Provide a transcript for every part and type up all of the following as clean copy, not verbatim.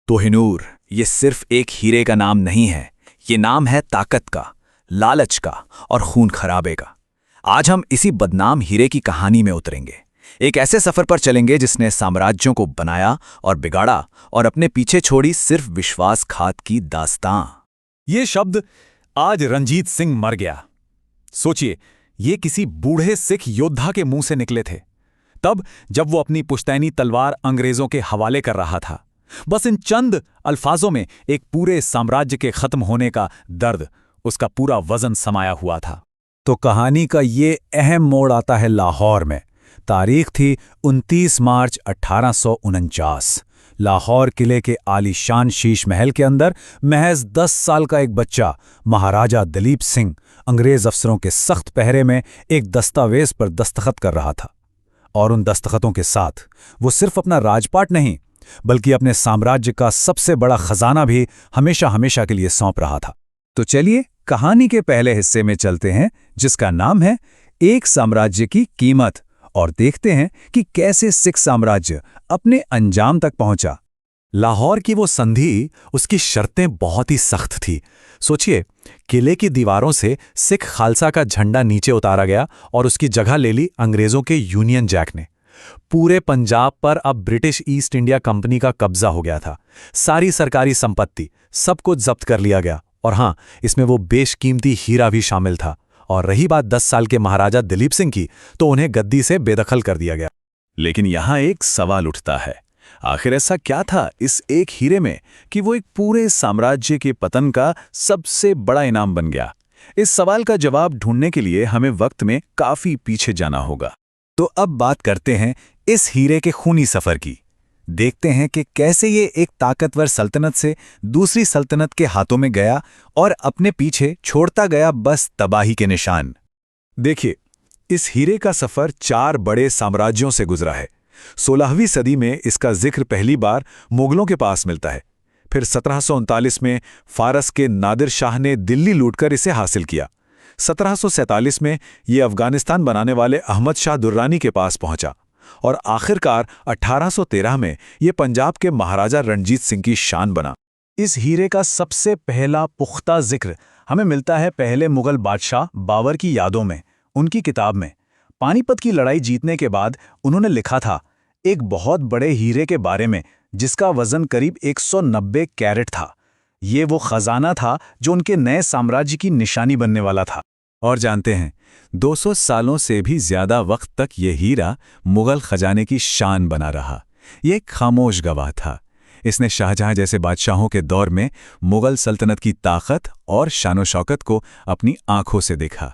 कोहिनूर ये सिर्फ एक हीरे का नाम नहीं है, ये नाम है ताकत का, लालच का और खून खराबे का। आज हम इसी बदनाम हीरे की कहानी में उतरेंगे। एक ऐसे सफर पर चलेंगे जिसने साम्राज्यों को बनाया और बिगाड़ा और अपने पीछे छोड़ी सिर्फ विश्वासघात की दास्तां। ये शब्द आज रणजीत सिंह मर गया। सोचिए, ये किसी बूढ़े सिख योद्धा के मुंह से निकले थे, तब जब वो अपनी पुश्तैनी तलवार अंग्रेजों के हवाले कर रहा था। बस इन चंद अल्फाजों में एक पूरे साम्राज्य के खत्म होने का दर्द, उसका पूरा वजन समाया हुआ था। तो कहानी का ये अहम मोड़ आता है लाहौर में। तारीख थी 29 मार्च 1849। लाहौर किले के आलीशान शीश महल के अंदर महज 10 साल का एक बच्चा महाराजा दलीप सिंह अंग्रेज अफसरों के सख्त पहरे में एक दस्तावेज पर दस्तखत कर रहा था। और उन दस्तखतों के साथ वो सिर्फ अपना राजपाट नहीं, बल्कि अपने साम्राज्य का सबसे बड़ा खजाना भी हमेशा हमेशा के लिए सौंप रहा था। तो चलिए कहानी के पहले हिस्से में चलते हैं, जिसका नाम है एक साम्राज्य की कीमत, और देखते हैं कि कैसे सिख साम्राज्य अपने अंजाम तक पहुंचा। लाहौर की वो संधि, उसकी शर्तें बहुत ही सख्त थी। सोचिए, किले की दीवारों से सिख खालसा का झंडा नीचे उतारा गया और उसकी जगह ले ली अंग्रेजों के यूनियन जैक ने। पूरे पंजाब पर अब ब्रिटिश ईस्ट इंडिया कंपनी का कब्जा हो गया था। सारी सरकारी संपत्ति, सब कुछ जब्त कर लिया गया, और हां, इसमें वो बेशकीमती हीरा भी शामिल था। और रही बात 10 साल के महाराजा दलीप सिंह की, तो उन्हें गद्दी से बेदखल कर दिया गया। लेकिन यहां एक सवाल उठता है, आखिर ऐसा क्या था इस एक हीरे में कि वो एक पूरे साम्राज्य के पतन का सबसे बड़ा इनाम बन गया? इस सवाल का जवाब ढूंढने के लिए हमें वक्त में काफी पीछे जाना होगा। तो अब बात करते हैं इस हीरे के खूनी सफर की। देखते हैं कि कैसे ये एक ताकतवर सल्तनत से दूसरी सल्तनत के हाथों में गया और अपने पीछे छोड़ता गया बस तबाही के निशान। देखिए, इस हीरे का सफर 4 बड़े साम्राज्यों से गुजरा है। 16वीं सदी में इसका जिक्र पहली बार मुगलों के पास मिलता है। फिर 1739 में फारस के नादिर शाह ने दिल्ली लूटकर इसे हासिल किया। 1747 में ये अफगानिस्तान बनाने वाले अहमद शाह दुर्रानी के पास पहुंचा, और आखिरकार 1813 में ये पंजाब के महाराजा रणजीत सिंह की शान बना। इस हीरे का सबसे पहला पुख्ता जिक्र हमें मिलता है पहले मुगल बादशाह बाबर की यादों में। उनकी किताब में पानीपत की लड़ाई जीतने के बाद उन्होंने लिखा था एक बहुत बड़े हीरे के बारे में, जिसका वजन करीब 190 कैरेट था। ये वो खजाना था जो उनके नए साम्राज्य की निशानी बनने वाला था। और जानते हैं, 200 सालों से भी ज्यादा वक्त तक ये हीरा मुगल खजाने की शान बना रहा। ये एक खामोश गवाह था। इसने शाहजहां जैसे बादशाहों के दौर में मुगल सल्तनत की ताकत और शानो शौकत को अपनी आंखों से देखा,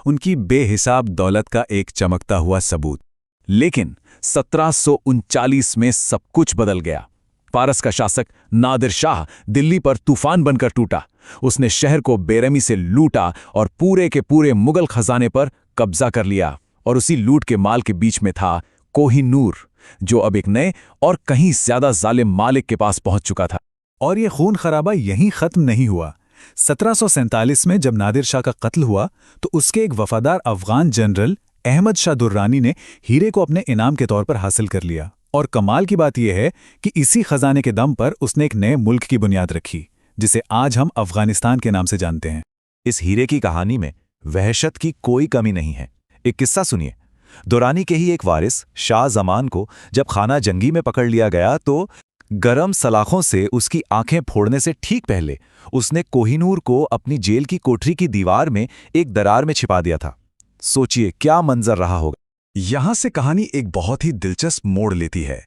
उनकी बेहिसाब दौलत का एक चमकता हुआ सबूत। लेकिन 1739 में सब कुछ बदल गया। फारस का शासक नादिर शाह दिल्ली पर तूफान बनकर टूटा। उसने शहर को बेरहमी से लूटा और पूरे के पूरे मुगल खजाने पर कब्जा कर लिया। और उसी लूट के माल के बीच में था कोहिनूर, जो अब एक नए और कहीं ज्यादा जालिम मालिक के पास पहुंच चुका था। और ये खून खराबा यहीं खत्म नहीं हुआ। 1747 में जब नादिर शाह का कत्ल हुआ, तो उसके एक वफादार अफगान जनरल अहमद शाह दुर्रानी ने हीरे को अपने इनाम के तौर पर हासिल कर लिया। और कमाल की बात यह है कि इसी खजाने के दम पर उसने एक नए मुल्क की बुनियाद रखी, जिसे आज हम अफगानिस्तान के नाम से जानते हैं। इस हीरे की कहानी में वहशत की कोई कमी नहीं है। एक किस्सा सुनिए। दुरानी के ही एक वारिस शाह जमान को जब खाना जंगी में पकड़ लिया गया, तो गरम सलाखों से उसकी आंखें फोड़ने से ठीक पहले उसने कोहिनूर को अपनी जेल की कोठरी की दीवार में एक दरार में छिपा दिया था। सोचिए क्या मंजर रहा होगा। यहां से कहानी एक बहुत ही दिलचस्प मोड़ लेती है।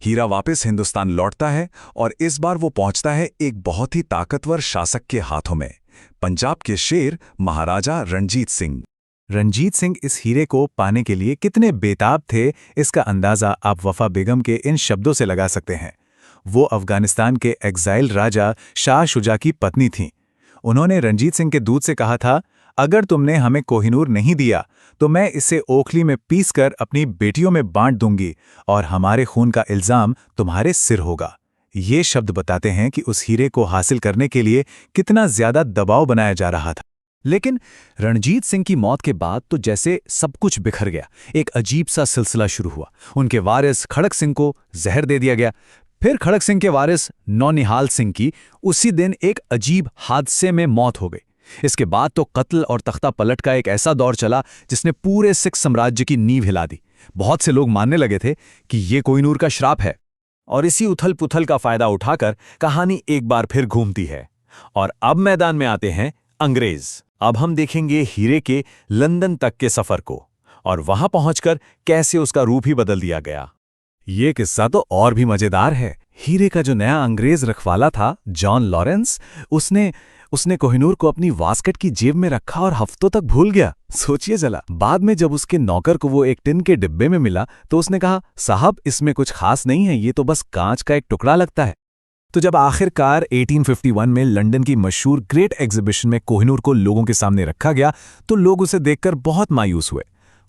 हीरा वापस हिंदुस्तान लौटता है, और इस बार वो पहुंचता है एक बहुत ही ताकतवर शासक के हाथों में, पंजाब के शेर महाराजा रणजीत सिंह। रणजीत सिंह इस हीरे को पाने के लिए कितने बेताब थे, इसका अंदाजा आप वफा बेगम के इन शब्दों से लगा सकते हैं। वो अफगानिस्तान के एग्जाइल राजा शाह शुजा की पत्नी थीं। उन्होंने रणजीत सिंह के दूत से कहा था, अगर तुमने हमें कोहिनूर नहीं दिया तो मैं इसे ओखली में पीसकर अपनी बेटियों में बांट दूंगी, और हमारे खून का इल्जाम तुम्हारे सिर होगा। ये शब्द बताते हैं कि उस हीरे को हासिल करने के लिए कितना ज्यादा दबाव बनाया जा रहा था। लेकिन रणजीत सिंह की मौत के बाद तो जैसे सब कुछ बिखर गया। एक अजीब सा सिलसिला शुरू हुआ। उनके वारिस खड़क सिंह को जहर दे दिया गया। फिर खड़क सिंह के वारिस नौनिहाल सिंह की उसी दिन एक अजीब हादसे में मौत हो गई। इसके बाद तो कत्ल और तख्ता पलट का एक ऐसा दौर चला जिसने पूरे सिख साम्राज्य की नींव हिला दी। बहुत से लोग मानने लगे थे कि ये कोहिनूर का श्राप है। और इसी उथल पुथल का फायदा उठाकर कहानी एक बार फिर घूमती है। और अब मैदान में आते हैं अंग्रेज। अब हम देखेंगे हीरे के लंदन तक के सफर को और वहां पहुंचकर कैसे उसका रूप ही बदल दिया गया। ये किस्सा तो और भी मजेदार है। हीरे का जो नया अंग्रेज रखवाला था जॉन लॉरेंस, उसने कोहिनूर को अपनी वास्केट की जेब में रखा और हफ्तों तक भूल गया। सोचिए जला, बाद में जब उसके नौकर को वो एक टिन के डिब्बे में मिला तो उसने कहा, साहब इसमें कुछ खास नहीं है, ये तो बस कांच का एक टुकड़ा लगता है। तो जब आखिरकार 1851 में लंदन की मशहूर ग्रेट एग्जीबिशन में कोहिनूर को लोगों के सामने रखा गया तो लोग उसे देखकर बहुत मायूस हुए।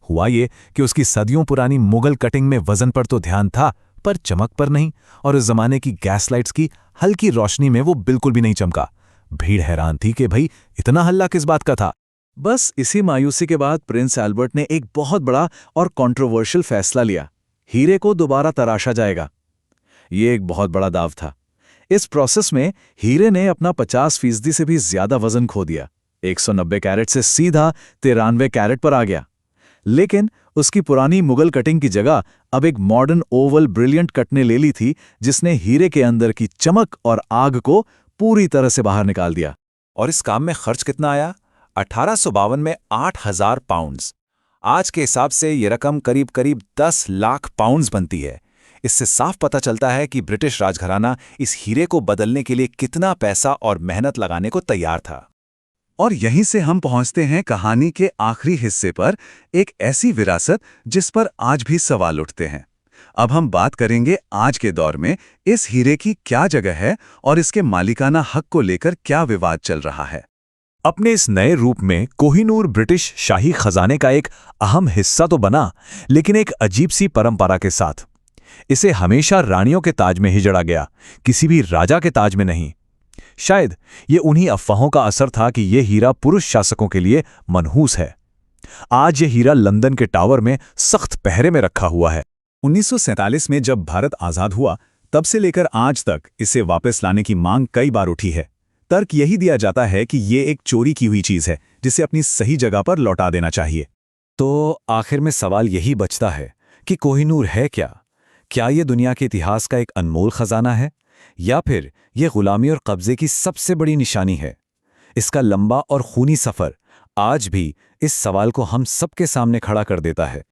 हुआ ये कि उसकी सदियों पुरानी मुगल कटिंग में वजन पर तो ध्यान था, पर चमक पर नहीं, और उस जमाने की गैस लाइट्स की हल्की रोशनी में वो बिल्कुल भी नहीं चमका। भीड़ हैरान थी कि भाई इतना हल्ला किस बात का था। बस इसी मायूसी के बाद प्रिंस एल्बर्ट ने एक बहुत बड़ा और कंट्रोवर्शियल फैसला लिया। हीरे को दोबारा तराशा जाएगा। ये एक बहुत बड़ा दाव था। इस प्रोसेस में हीरे ने अपना 50% से भी ज्यादा वजन खो दिया। 190 कैरेट से सीधा 93 कैरेट पर आ गया। लेकिन उसकी पुरानी मुगल कटिंग की जगह अब एक मॉडर्न ओवल ब्रिलियंट कट ने ले ली थी, जिसने हीरे के अंदर की चमक और आग को पूरी तरह से बाहर निकाल दिया। और इस काम में खर्च कितना आया? 1852 में 8,000 पाउंड्स। आज के हिसाब से ये रकम करीब करीब 10 लाख पाउंड्स बनती है। इससे साफ पता चलता है कि ब्रिटिश राजघराना इस हीरे को बदलने के लिए कितना पैसा और मेहनत लगाने को तैयार था। और यहीं से हम पहुंचते हैं कहानी के आखिरी हिस्से पर, एक ऐसी विरासत जिस पर आज भी सवाल उठते हैं। अब हम बात करेंगे आज के दौर में इस हीरे की क्या जगह है और इसके मालिकाना हक को लेकर क्या विवाद चल रहा है। अपने इस नए रूप में कोहिनूर ब्रिटिश शाही खजाने का एक अहम हिस्सा तो बना, लेकिन एक अजीब सी परंपरा के साथ। इसे हमेशा रानियों के ताज में ही जड़ा गया, किसी भी राजा के ताज में नहीं। शायद ये उन्हीं अफवाहों का असर था कि ये हीरा पुरुष शासकों के लिए मनहूस है। आज ये हीरा लंदन के टावर में सख्त पहरे में रखा हुआ है। 1947 में जब भारत आजाद हुआ, तब से लेकर आज तक इसे वापस लाने की मांग कई बार उठी है। तर्क यही दिया जाता है कि ये एक चोरी की हुई चीज है, जिसे अपनी सही जगह पर लौटा देना चाहिए। तो आखिर में सवाल यही बचता है कि कोहिनूर है क्या? क्या ये दुनिया के इतिहास का एक अनमोल खजाना है, या फिर ये गुलामी और कब्जे की सबसे बड़ी निशानी है? इसका लंबा और खूनी सफर आज भी इस सवाल को हम सबके सामने खड़ा कर देता है।